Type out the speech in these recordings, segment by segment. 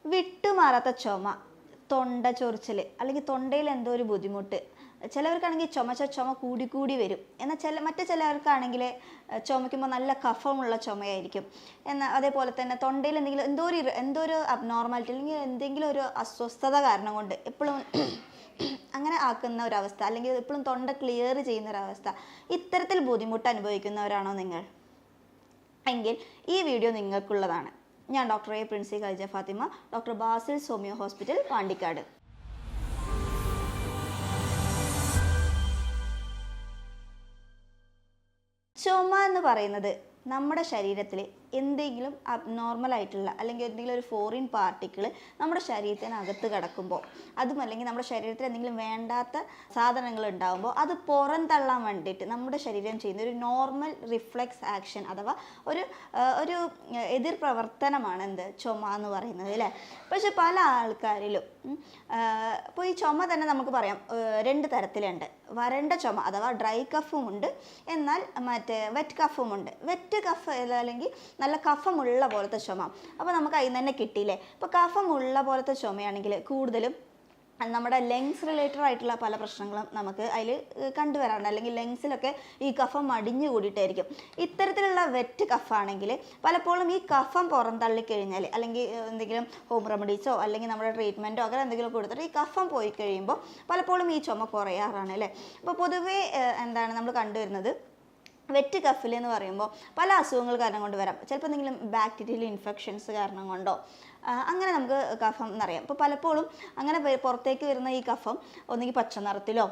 വിട്ടുമാറാത്ത ചുമ, തൊണ്ട ചൊറിച്ചിൽ അല്ലെങ്കിൽ തൊണ്ടയിൽ എന്തോ ഒരു ബുദ്ധിമുട്ട്. ചിലവർക്കാണെങ്കിൽ ചുമ കൂടി വരും. എന്നാൽ മറ്റു ചിലവർക്കാണെങ്കിൽ ചുമയ്ക്കുമ്പോൾ നല്ല കഫമുള്ള ചുമയായിരിക്കും. എന്നാൽ അതേപോലെ തന്നെ തൊണ്ടയിൽ എന്തോ ഒരു അബ്നോർമാലിറ്റി അല്ലെങ്കിൽ എന്തെങ്കിലും ഒരു അസ്വസ്ഥത കാരണം കൊണ്ട് എപ്പോഴും അങ്ങനെ ആക്കുന്ന ഒരവസ്ഥ, അല്ലെങ്കിൽ എപ്പോഴും തൊണ്ട ക്ലിയർ ചെയ്യുന്ന ഒരവസ്ഥ, ഇത്തരത്തിൽ ബുദ്ധിമുട്ട് അനുഭവിക്കുന്നവരാണോ നിങ്ങൾ എങ്കിൽ ഈ വീഡിയോ നിങ്ങൾക്കുള്ളതാണ്. ഞാൻ doctor A Princy Khadeeja Fathima, doctor Basil's homeo hospital, Pandikkad. ചുമ എന്ന് പറയുന്നത് നമ്മുടെ ശരീരത്തിൽ എന്തെങ്കിലും അബ്നോർമൽ ആയിട്ടുള്ള അല്ലെങ്കിൽ എന്തെങ്കിലും ഒരു ഫോറിൻ പാർട്ടിക്കിൾ നമ്മുടെ ശരീരത്തിനകത്ത് കിടക്കുമ്പോൾ, അതും അല്ലെങ്കിൽ നമ്മുടെ ശരീരത്തിൽ എന്തെങ്കിലും വേണ്ടാത്ത സാധനങ്ങൾ ഉണ്ടാകുമ്പോൾ അത് പുറന്തള്ളാൻ വേണ്ടിയിട്ട് നമ്മുടെ ശരീരം ചെയ്യുന്ന ഒരു നോർമൽ റിഫ്ലെക്സ് ആക്ഷൻ അഥവാ ഒരു എതിർ പ്രവർത്തനമാണ് ചുമ എന്ന് പറയുന്നത്, അല്ലേ? പക്ഷെ പല ആൾക്കാരിലും ഇപ്പോൾ ഈ ചുമ തന്നെ നമുക്ക് പറയാം രണ്ട് തരത്തിലുണ്ട്. വരണ്ട ചുമ അഥവാ ഡ്രൈ കഫുമുണ്ട്, എന്നാൽ വെറ്റ് കഫുമുണ്ട്. വെറ്റ് കഫ് അല്ലെങ്കിൽ നല്ല കഫമുള്ള പോലത്തെ ചുമ. അപ്പോൾ നമുക്ക് അതിൽ തന്നെ കിട്ടിയില്ലേ. ഇപ്പോൾ കഫമുള്ള പോലത്തെ ചുമയാണെങ്കിൽ കൂടുതലും നമ്മുടെ ലങ്സ് റിലേറ്റഡ് ആയിട്ടുള്ള പല പ്രശ്നങ്ങളും നമുക്ക് അതിൽ കണ്ടുവരാറുണ്ട്. അല്ലെങ്കിൽ ലങ്സിലൊക്കെ ഈ കഫം അടിഞ്ഞു കൂടിയിട്ടായിരിക്കും. ഇത്തരത്തിലുള്ള വെറ്റ് കഫാണെങ്കിൽ പലപ്പോഴും ഈ കഫം പുറന്തള്ളിക്കഴിഞ്ഞാൽ, അല്ലെങ്കിൽ എന്തെങ്കിലും ഹോം റെമഡീസോ അല്ലെങ്കിൽ നമ്മുടെ ട്രീറ്റ്മെൻറ്റോ അങ്ങനെ എന്തെങ്കിലും കൊടുത്തിട്ട് ഈ കഫം പോയി കഴിയുമ്പോൾ പലപ്പോഴും ഈ ചുമ കുറയാറാണ്, അല്ലേ? അപ്പോൾ പൊതുവേ നമ്മൾ കണ്ടുവരുന്നത് വെറ്റ് കഫിൽ എന്ന് പറയുമ്പോൾ പല അസുഖങ്ങൾ കാരണം കൊണ്ട് വരാം. ചിലപ്പോൾ എന്തെങ്കിലും ബാക്ടീരിയൽ ഇൻഫെക്ഷൻസ് കാരണം കൊണ്ടോ അങ്ങനെ നമുക്ക് കഫം എന്നറിയാം. അപ്പോൾ പലപ്പോഴും അങ്ങനെ പുറത്തേക്ക് വരുന്ന ഈ കഫം ഒന്നുകിൽ പച്ച നിറത്തിലോ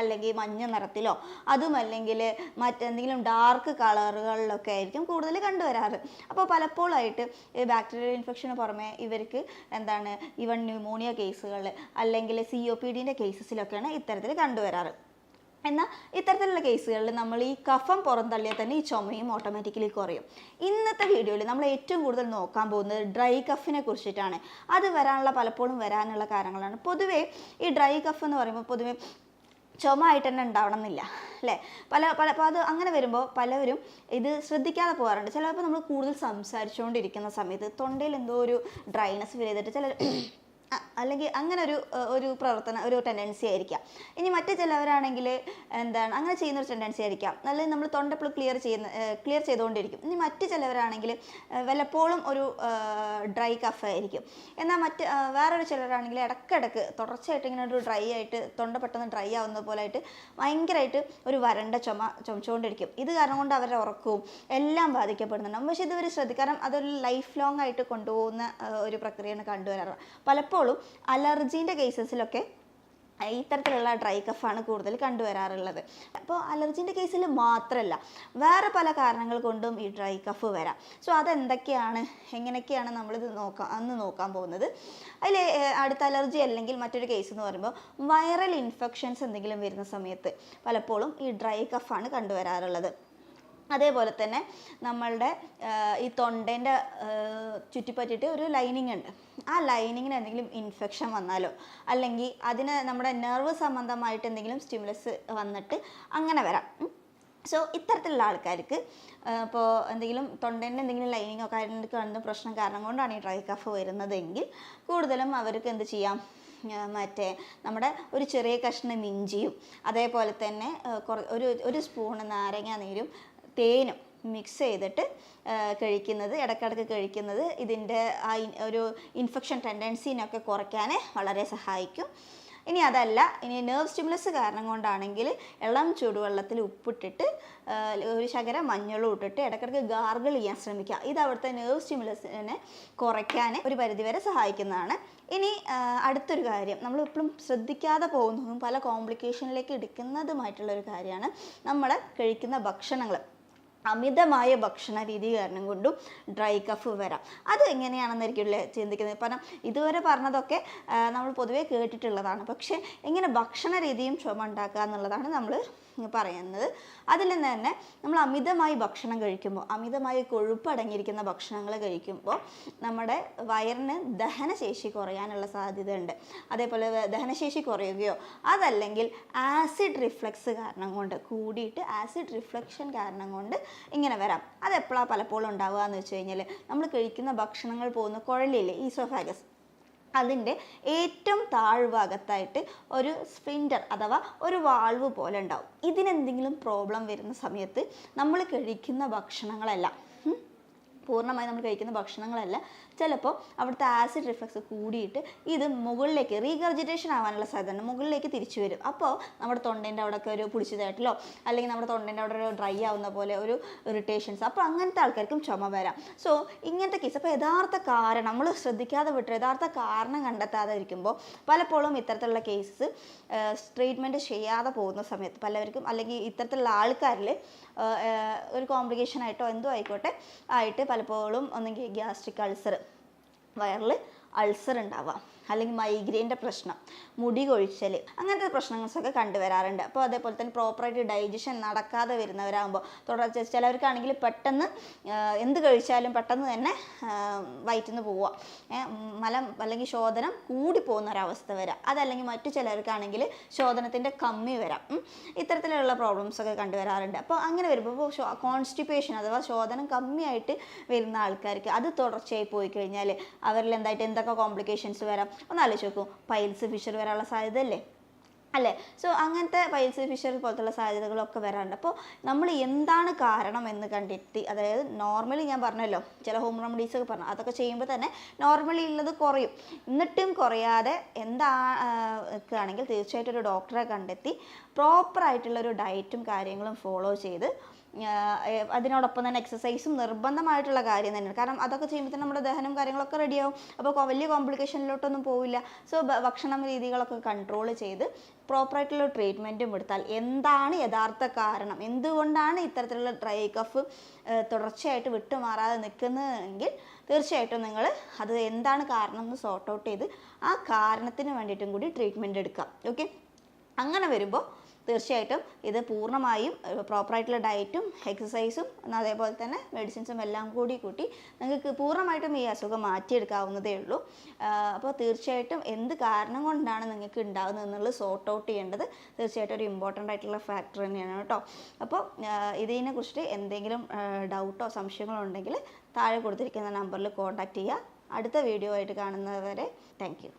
അല്ലെങ്കിൽ മഞ്ഞ നിറത്തിലോ അതുമല്ലെങ്കിൽ മറ്റെന്തെങ്കിലും ഡാർക്ക് കളറുകളിലൊക്കെ ആയിരിക്കും കൂടുതൽ കണ്ടുവരാറ്. അപ്പോൾ പലപ്പോഴായിട്ട് ബാക്ടീരിയൽ ഇൻഫെക്ഷന് പുറമെ ഇവർക്ക് ഈവൻ ന്യൂമോണിയ കേസുകൾ അല്ലെങ്കിൽ COPD കേസസിലൊക്കെയാണ് ഇത്തരത്തിൽ കണ്ടുവരാറ്. എന്നാൽ ഇത്തരത്തിലുള്ള കേസുകളിൽ നമ്മൾ ഈ കഫം പുറന്തള്ളിയാൽ തന്നെ ഈ ചുമയും ഓട്ടോമാറ്റിക്കലി കുറയും. ഇന്നത്തെ വീഡിയോയിൽ നമ്മൾ ഏറ്റവും കൂടുതൽ നോക്കാൻ പോകുന്നത് ഡ്രൈ കഫിനെ കുറിച്ചിട്ടാണ്. അത് പലപ്പോഴും വരാനുള്ള കാരണങ്ങളാണ്. പൊതുവേ ഈ ഡ്രൈ കഫ് എന്ന് പറയുമ്പോൾ പൊതുവേ ചുമ ആയിട്ട് തന്നെ ഉണ്ടാവണം എന്നില്ല, അല്ലേ? അപ്പോൾ അത് അങ്ങനെ വരുമ്പോൾ പലവരും ഇത് ശ്രദ്ധിക്കാതെ പോകാറുണ്ട്. ചിലപ്പോൾ നമ്മൾ കൂടുതൽ സംസാരിച്ചുകൊണ്ടിരിക്കുന്ന സമയത്ത് തൊണ്ടയിൽ എന്തോ ഒരു ഡ്രൈനെസ് ഫീൽ ചെയ്തിട്ട് ചില അല്ലെങ്കിൽ അങ്ങനെ ഒരു ടെൻഡൻസി ആയിരിക്കാം. ഇനി മറ്റു ചിലവരാണെങ്കിൽ അങ്ങനെ ചെയ്യുന്നൊരു ടെൻഡൻസി ആയിരിക്കാം. അല്ലെങ്കിൽ നമ്മൾ തൊണ്ട എപ്പോഴും ക്ലിയർ ചെയ്തുകൊണ്ടിരിക്കും. ഇനി മറ്റു ചിലവരാണെങ്കിൽ വല്ലപ്പോഴും ഒരു ഡ്രൈ കഫ് ആയിരിക്കും. എന്നാൽ വേറൊരു ചിലവരാണെങ്കിൽ ഇടയ്ക്കിടയ്ക്ക് തുടർച്ചയായിട്ട് ഇങ്ങനെ ഒരു ഡ്രൈ ആയിട്ട് തൊണ്ട പെട്ടെന്ന് ഡ്രൈ ആവുന്ന പോലെ ആയിട്ട് ഭയങ്കരമായിട്ട് ഒരു വരണ്ട ചുമച്ചുകൊണ്ടിരിക്കും. ഇത് കാരണം കൊണ്ട് അവരുടെ ഉറക്കവും എല്ലാം ബാധിക്കപ്പെടുന്നുണ്ടാവും. പക്ഷേ ഇതുവരെ ശ്രദ്ധിക്കണം, അതൊരു ലൈഫ് ലോങ് ആയിട്ട് കൊണ്ടുപോകുന്ന ഒരു പ്രക്രിയയാണ് കണ്ടുവരാറ്. പലപ്പോഴും അലർജീൻ്റെ കേസസിലൊക്കെ ഇത്തരത്തിലുള്ള ഡ്രൈ കഫാണ് കൂടുതൽ കണ്ടുവരാറുള്ളത്. അപ്പോൾ അലർജീൻ്റെ കേസിൽ മാത്രമല്ല വേറെ പല കാരണങ്ങൾ കൊണ്ടും ഈ ഡ്രൈ കഫ് വരാം. സോ അതെന്തൊക്കെയാണ്, എങ്ങനെയൊക്കെയാണ് നമ്മളിത് നോക്കാൻ പോകുന്നത്. അതിൽ അടുത്ത അലർജി അല്ലെങ്കിൽ മറ്റൊരു കേസ് എന്ന് പറയുമ്പോൾ വൈറൽ ഇൻഫെക്ഷൻസ് എന്തെങ്കിലും വരുന്ന സമയത്ത് പലപ്പോഴും ഈ ഡ്രൈ കഫാണ് കണ്ടുവരാറുള്ളത്. അതേപോലെ തന്നെ നമ്മളുടെ ഈ തൊണ്ടേൻ്റെ ചുറ്റിപ്പറ്റിയിട്ട് ഒരു ലൈനിങ് ഉണ്ട്. ആ ലൈനിങ്ങിന് എന്തെങ്കിലും ഇൻഫെക്ഷൻ വന്നാലോ അല്ലെങ്കിൽ അതിന് നമ്മുടെ നെർവ് സംബന്ധമായിട്ട് എന്തെങ്കിലും സ്റ്റിമുലസ് വന്നിട്ട് അങ്ങനെ വരാം. സോ ഇത്തരത്തിലുള്ള ആൾക്കാർക്ക് ഇപ്പോൾ എന്തെങ്കിലും തൊണ്ടേൻ്റെ എന്തെങ്കിലും ലൈനിങ്ങോ കാണുന്ന പ്രശ്നം കാരണം കൊണ്ടാണ് ഈ ഡ്രൈ കഫ് വരുന്നതെങ്കിൽ കൂടുതലും അവർക്ക് എന്ത് ചെയ്യാം, നമ്മുടെ ഒരു ചെറിയ കഷ്ണം ഇഞ്ചിയും അതേപോലെ തന്നെ ഒരു സ്പൂണ് നാരങ്ങ നീരും തേനും മിക്സ് ചെയ്തിട്ട് ഇടയ്ക്കിടയ്ക്ക് കഴിക്കുന്നത് ഇതിൻ്റെ ഒരു ഇൻഫെക്ഷൻ ടെൻഡൻസിനൊക്കെ കുറയ്ക്കാൻ വളരെ സഹായിക്കും. ഇനി അതല്ല, ഇനി നെർവ് സ്റ്റിമുലസ് കാരണം കൊണ്ടാണെങ്കിൽ ഇളം ചൂടുവെള്ളത്തിൽ ഉപ്പിട്ടിട്ട് ഒരു ശകലം മഞ്ഞളും ഇട്ടിട്ട് ഇടയ്ക്കിടയ്ക്ക് ഗാർഗിൾ ചെയ്യാൻ ശ്രമിക്കുക. ഇത് അവിടുത്തെ നെർവ് സ്റ്റിമുലസിനെ കുറയ്ക്കാൻ ഒരു പരിധിവരെ സഹായിക്കുന്നതാണ്. ഇനി അടുത്തൊരു കാര്യം, നമ്മൾ എപ്പോഴും ശ്രദ്ധിക്കാതെ പോകുന്നതും പല കോംപ്ലിക്കേഷനിലേക്ക് എടുക്കുന്നതുമായിട്ടുള്ളൊരു കാര്യമാണ് നമ്മൾ കഴിക്കുന്ന ഭക്ഷണങ്ങൾ. അമിതമായ ഭക്ഷണ രീതി കാരണം കൊണ്ടും ഡ്രൈ കഫ് വരാം. അത് എങ്ങനെയാണെന്നായിരിക്കുമല്ലേ ചിന്തിക്കുന്നത്. കാരണം ഇതുവരെ പറഞ്ഞതൊക്കെ നമ്മൾ പൊതുവേ കേട്ടിട്ടുള്ളതാണ്. പക്ഷേ എങ്ങനെ ഭക്ഷണ രീതിയും ചുമ ഉണ്ടാക്കുക എന്നുള്ളതാണ് നമ്മൾ പറയുന്നത്. അതിൽ നിന്ന് തന്നെ നമ്മൾ അമിതമായി ഭക്ഷണം കഴിക്കുമ്പോൾ, അമിതമായി കൊഴുപ്പ് അടങ്ങിയിരിക്കുന്ന ഭക്ഷണങ്ങൾ കഴിക്കുമ്പോൾ നമ്മുടെ വയറിന് ദഹനശേഷി കുറയാനുള്ള സാധ്യതയുണ്ട്. അതേപോലെ ദഹനശേഷി കുറയുകയോ അതല്ലെങ്കിൽ ആസിഡ് റിഫ്ലക്സ് കാരണം കൊണ്ട് കൂടിയിട്ട് ആസിഡ് റിഫ്ലക്ഷൻ കാരണം കൊണ്ട് ഇങ്ങനെ വരാം. അതെപ്പോഴാണ് പലപ്പോഴും ഉണ്ടാവുക എന്ന് വെച്ച് കഴിഞ്ഞാൽ നമ്മൾ കഴിക്കുന്ന ഭക്ഷണങ്ങൾ പോകുന്ന കുഴലില്ലേ, ഈസോഫാഗസ്, അതിൻ്റെ ഏറ്റവും താഴ്ഭാഗത്തായിട്ട് ഒരു സ്ഫിൻഡർ അഥവാ ഒരു വാൾവ് പോലെ ഉണ്ടാവും. ഇതിനെന്തെങ്കിലും പ്രോബ്ലം വരുന്ന സമയത്ത് നമ്മൾ കഴിക്കുന്ന ഭക്ഷണങ്ങളെല്ലാം പൂർണ്ണമായി നമ്മൾ കഴിക്കുന്ന ഭക്ഷണങ്ങളല്ല ചിലപ്പോൾ അവിടുത്തെ ആസിഡ് റിഫ്ലക്സ് കൂടിയിട്ട് ഇത് മുകളിലേക്ക് റീഗർജിറ്റേഷൻ ആവാനുള്ള സാധ്യത മുകളിലേക്ക് തിരിച്ചു വരും. അപ്പോൾ നമ്മുടെ തൊണ്ടേൻ്റെ അവിടെയൊക്കെ ഒരു പുളിച്ചതായിട്ടില്ലോ അല്ലെങ്കിൽ നമ്മുടെ തൊണ്ടേൻ്റെ അവിടെ ഒരു ഡ്രൈ ആവുന്ന പോലെ ഒരു ഇറിറ്റേഷൻസ്, അപ്പോൾ അങ്ങനത്തെ ആൾക്കാർക്കും ചുമ വരാം. സോ ഇങ്ങനത്തെ കേസ് അപ്പോൾ യഥാർത്ഥ കാരണം നമ്മൾ ശ്രദ്ധിക്കാതെ വിട്ട് യഥാർത്ഥ കാരണം കണ്ടെത്താതെ ഇരിക്കുമ്പോൾ പലപ്പോഴും ഇത്തരത്തിലുള്ള കേസസ് ട്രീറ്റ്മെൻറ്റ് ചെയ്യാതെ പോകുന്ന സമയത്ത് പലവർക്കും അല്ലെങ്കിൽ ഇത്തരത്തിലുള്ള ആൾക്കാരിൽ ഒരു കോംപ്ലിക്കേഷൻ ആയിട്ടോ എന്തോ ആയിക്കോട്ടെ ആയിട്ട് പലപ്പോഴും ഒന്നെങ്കിൽ ഗ്യാസ്ട്രിക് അൾസർ, വയറിൽ അൾസർ ഉണ്ടാവാം, അല്ലെങ്കിൽ മൈഗ്രെയിൻ്റെ പ്രശ്നം, മുടി കൊഴിച്ചൽ, അങ്ങനത്തെ പ്രശ്നങ്ങളൊക്കെ കണ്ടുവരാറുണ്ട്. അപ്പോൾ അതേപോലെ തന്നെ പ്രോപ്പറായിട്ട് ഡൈജഷൻ നടക്കാതെ വരുന്നവരാകുമ്പോൾ തുടർച്ച ചിലവർക്കാണെങ്കിൽ പെട്ടെന്ന് എന്ത് കഴിച്ചാലും പെട്ടെന്ന് തന്നെ വയറ്റിൽ നിന്ന് പോവുക, മലം അല്ലെങ്കിൽ ശോധനം കൂടി പോകുന്ന ഒരവസ്ഥ വരാം. അതല്ലെങ്കിൽ മറ്റു ചിലർക്കാണെങ്കിൽ ശോധനത്തിൻ്റെ കമ്മി വരാം. ഇത്തരത്തിലുള്ള പ്രോബ്ലംസൊക്കെ കണ്ടുവരാറുണ്ട്. അപ്പോൾ അങ്ങനെ വരുമ്പോൾ കോൺസ്റ്റിപ്പേഷൻ അഥവാ ശോധനം കമ്മിയായിട്ട് വരുന്ന ആൾക്കാർക്ക് അത് തുടർച്ചയായി പോയി കഴിഞ്ഞാൽ അവരിൽ എന്തായിട്ട് എന്തൊക്കെ കോംപ്ലിക്കേഷൻസ് വരാം ഒന്ന് ആലോചിച്ച് നോക്കൂ. പൈൽസ്, ഫിഷർ വരാനുള്ള സാധ്യത അല്ലേ? സോ അങ്ങനത്തെ പൈൽസ്, ഫിഷർ പോലത്തുള്ള സാധ്യതകളൊക്കെ വരാറുണ്ട്. അപ്പോൾ നമ്മൾ എന്താണ് കാരണം എന്ന് കണ്ടെത്തി, അതായത് നോർമലി ഞാൻ പറഞ്ഞല്ലോ ചില ഹോം റെമഡീസ് ഒക്കെ പറഞ്ഞു, അതൊക്കെ ചെയ്യുമ്പോൾ തന്നെ നോർമലി ഉള്ളത് കുറയും. എന്നിട്ടും കുറയാതെ എന്താണെങ്കിൽ തീർച്ചയായിട്ടും ഒരു ഡോക്ടറെ കണ്ടെത്തി പ്രോപ്പറായിട്ടുള്ളൊരു ഡയറ്റും കാര്യങ്ങളും ഫോളോ ചെയ്ത് അതിനോടൊപ്പം തന്നെ എക്സസൈസും നിർബന്ധമായിട്ടുള്ള കാര്യം തന്നെയാണ്. കാരണം അതൊക്കെ ചെയ്യുമ്പോൾ തന്നെ നമ്മുടെ ദഹനം കാര്യങ്ങളൊക്കെ റെഡിയാവും. അപ്പോൾ വലിയ കോംപ്ലിക്കേഷനിലോട്ടൊന്നും പോവില്ല. സോ ഭക്ഷണം രീതികളൊക്കെ കൺട്രോൾ ചെയ്ത് പ്രോപ്പറായിട്ടുള്ള ട്രീറ്റ്മെൻറ്റും എടുത്താൽ എന്താണ് യഥാർത്ഥ കാരണം, എന്തുകൊണ്ടാണ് ഇത്തരത്തിലുള്ള ഡ്രൈ കഫ് തുടർച്ചയായിട്ട് വിട്ടുമാറാതെ നിൽക്കുന്നതെങ്കിൽ തീർച്ചയായിട്ടും നിങ്ങൾ അത് എന്താണ് കാരണം എന്ന് സോർട്ട് ഔട്ട് ചെയ്ത് ആ കാരണത്തിന് വേണ്ടിയിട്ടും കൂടി ട്രീറ്റ്മെൻറ്റ് എടുക്കാം. ഓക്കെ, അങ്ങനെ വരുമ്പോൾ തീർച്ചയായിട്ടും ഇത് പൂർണ്ണമായും പ്രോപ്പറായിട്ടുള്ള ഡയറ്റും എക്സസൈസും അതേപോലെ തന്നെ മെഡിസിൻസും എല്ലാം കൂട്ടി നിങ്ങൾക്ക് പൂർണ്ണമായിട്ടും ഈ അസുഖം മാറ്റിയെടുക്കാവുന്നതേ ഉള്ളൂ. അപ്പോൾ തീർച്ചയായിട്ടും എന്ത് കാരണം കൊണ്ടാണ് നിങ്ങൾക്ക് ഉണ്ടാകുന്നത് എന്നുള്ളത് സോർട്ട് ഔട്ട് ചെയ്യേണ്ടത് തീർച്ചയായിട്ടും ഒരു ഇമ്പോർട്ടൻ്റ് ആയിട്ടുള്ള ഫാക്ടർ തന്നെയാണ് കേട്ടോ. അപ്പോൾ ഇതിനെക്കുറിച്ചിട്ട് എന്തെങ്കിലും ഡൗട്ടോ സംശയങ്ങളോ ഉണ്ടെങ്കിൽ താഴെ കൊടുത്തിരിക്കുന്ന നമ്പറിൽ കോൺടാക്റ്റ് ചെയ്യുക. അടുത്ത വീഡിയോ ആയിട്ട് കാണുന്നവരെ താങ്ക് യു.